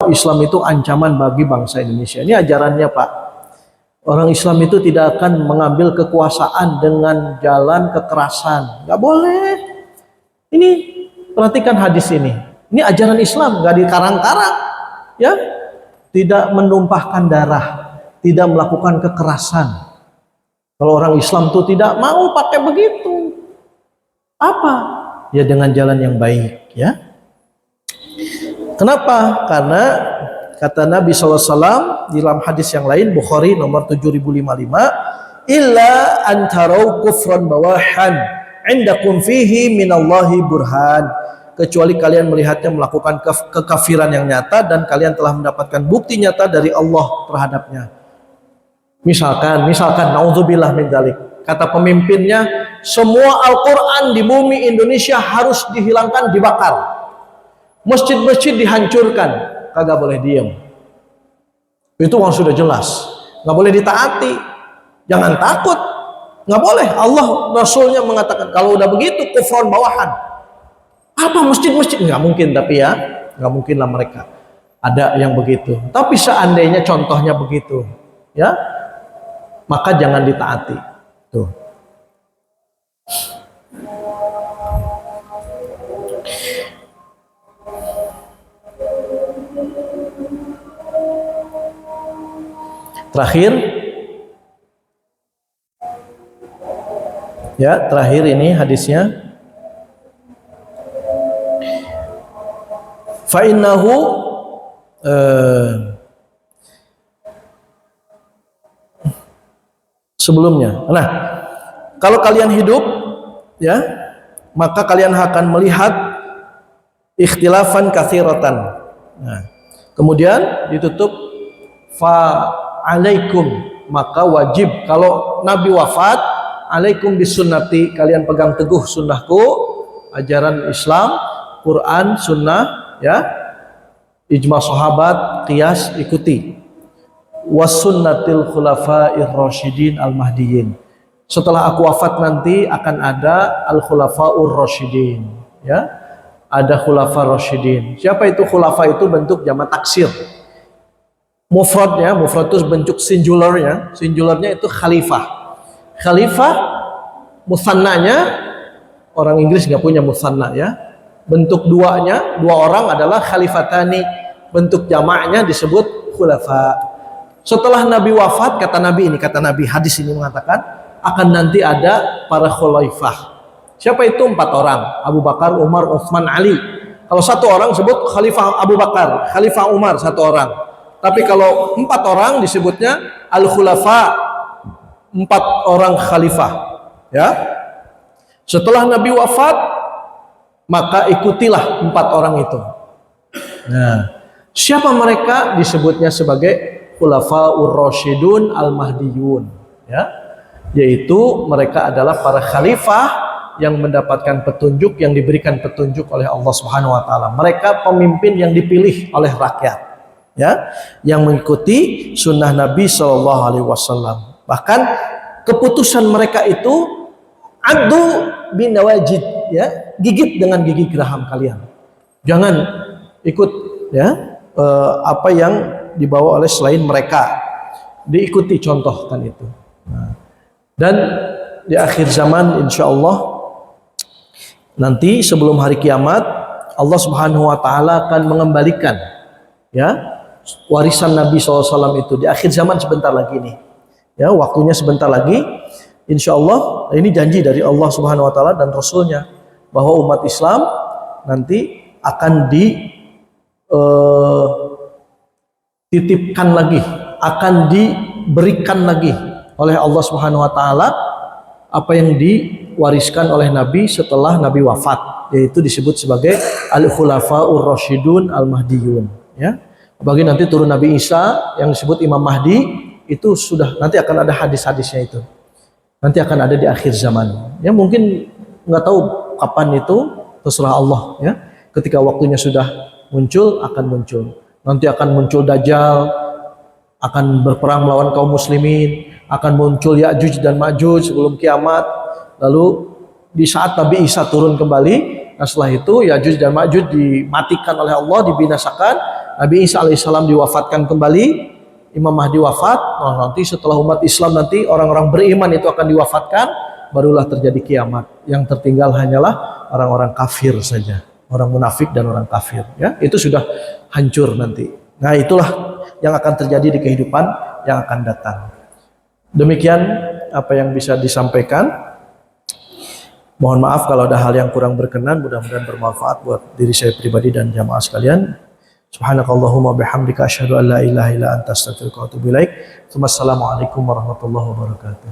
bahwa Islam itu ancaman bagi bangsa Indonesia. Ini ajarannya, Pak. Orang Islam itu tidak akan mengambil kekuasaan dengan jalan kekerasan. Nggak boleh. Ini perhatikan hadis ini. Ini ajaran Islam, nggak dikarang-karang, ya. Tidak menumpahkan darah, tidak melakukan kekerasan. Kalau orang Islam itu tidak mau pakai begitu. Apa? Ya dengan jalan yang baik, ya. Kenapa? Karena kata Nabi SAW di dalam hadis yang lain, Bukhari nomor 7055, illa antarau kufran bawahan indakum fihi minallahi burhan, kecuali kalian melihatnya melakukan kekafiran yang nyata dan kalian telah mendapatkan bukti nyata dari Allah terhadapnya. Misalkan naudzubillah min dzalik, kata pemimpinnya, semua Al-Quran di bumi Indonesia harus dihilangkan, dibakar. Masjid-masjid dihancurkan, kagak boleh diem. Itu yang sudah jelas, nggak boleh ditaati. Jangan takut, nggak boleh. Allah Rasulnya mengatakan kalau udah begitu kufran bawahan. Apa masjid-masjid? Nggak mungkin, tapi ya nggak mungkin lah mereka ada yang begitu. Tapi seandainya contohnya begitu, ya maka jangan ditaati. Tuh. Terakhir ini hadisnya, fa innahu sebelumnya. Nah, kalau kalian hidup, ya, maka kalian akan melihat ikhtilafan katsiratan. Nah, kemudian ditutup fa alaikum, maka wajib kalau Nabi wafat, alaikum bisunnati, kalian pegang teguh sunnahku, ajaran Islam, Quran, sunnah, ya, ijma sahabat, qiyas, ikuti. Wasunnatil khulafa'ir rasyidin al-mahdiyyin. Setelah aku wafat nanti akan ada al-khulafa'ur rasyidin, ya. Ada khulafa rasyidin. Siapa itu khulafa? Itu bentuk jamak taksir. Mufradnya, mufrad itu bentuk singularnya. Singularnya itu khalifah. Khalifah musannanya, orang Inggris nggak punya musanna, ya. Bentuk duanya, dua orang adalah khalifatani. Bentuk jamaknya disebut khulafa. Setelah Nabi wafat, kata Nabi, hadis ini mengatakan akan nanti ada para khalifah. Siapa itu? 4 orang, Abu Bakar, Umar, Utsman, Ali. Kalau 1 orang sebut khalifah Abu Bakar, khalifah Umar 1 orang. Tapi kalau 4 orang disebutnya al-khulafa, 4 orang khalifah, ya. Setelah Nabi wafat, maka ikutilah 4 orang itu. Nah, siapa mereka? Disebutnya sebagai khulafaur rasyidun al-mahdiyun, ya. Yaitu mereka adalah para khalifah yang mendapatkan petunjuk, yang diberikan petunjuk oleh Allah Subhanahu wa taala. Mereka pemimpin yang dipilih oleh rakyat, ya, yang mengikuti sunnah Nabi Shallallahu alaihi wasallam. Bahkan keputusan mereka itu addu bin nawajid, ya, gigit dengan gigi geraham kalian. Jangan ikut, ya, apa yang dibawa oleh selain mereka. Diikuti, contohkan itu. Nah, dan di akhir zaman insya Allah nanti sebelum hari kiamat, Allah Subhanahu wa taala akan mengembalikan, ya, warisan Nabi SAW itu di akhir zaman sebentar lagi nih. Ya, waktunya sebentar lagi. Insya Allah, ini janji dari Allah Subhanahu wa taala dan Rasulnya bahwa umat Islam nanti akan dititipkan lagi, akan diberikan lagi oleh Allah Subhanahu wa taala apa yang diwariskan oleh Nabi setelah Nabi wafat, yaitu disebut sebagai al-khulafaur rasyidun al-mahdiyun, ya. Bagi nanti turun Nabi Isa yang disebut Imam Mahdi, itu sudah nanti akan ada hadis-hadisnya itu. Nanti akan ada di akhir zaman. Ya, mungkin nggak tahu kapan itu, terserah Allah, ya. Ketika waktunya sudah muncul, akan muncul. Nanti akan muncul Dajjal, akan berperang melawan kaum muslimin, akan muncul Ya'juj dan Ma'juj sebelum kiamat. Lalu di saat Nabi Isa turun kembali, nah setelah itu Ya'juj dan Ma'juj dimatikan oleh Allah, dibinasakan. Nabi Isa alaihissalam diwafatkan kembali, Imam Mahdi wafat. Nah, nanti setelah umat Islam nanti orang-orang beriman itu akan diwafatkan, barulah terjadi kiamat. Yang tertinggal hanyalah orang-orang kafir saja, orang munafik dan orang kafir. Ya, itu sudah hancur nanti. Nah, itulah yang akan terjadi di kehidupan yang akan datang. Demikian apa yang bisa disampaikan. Mohon maaf kalau ada hal yang kurang berkenan, mudah-mudahan bermanfaat buat diri saya pribadi dan jamaah sekalian. Subhanakallahumma bihamdika asyhadu an la ilaha illa anta astaghfiruka wa atubu ilaik. Wassalamualaikum warahmatullahi wabarakatuh.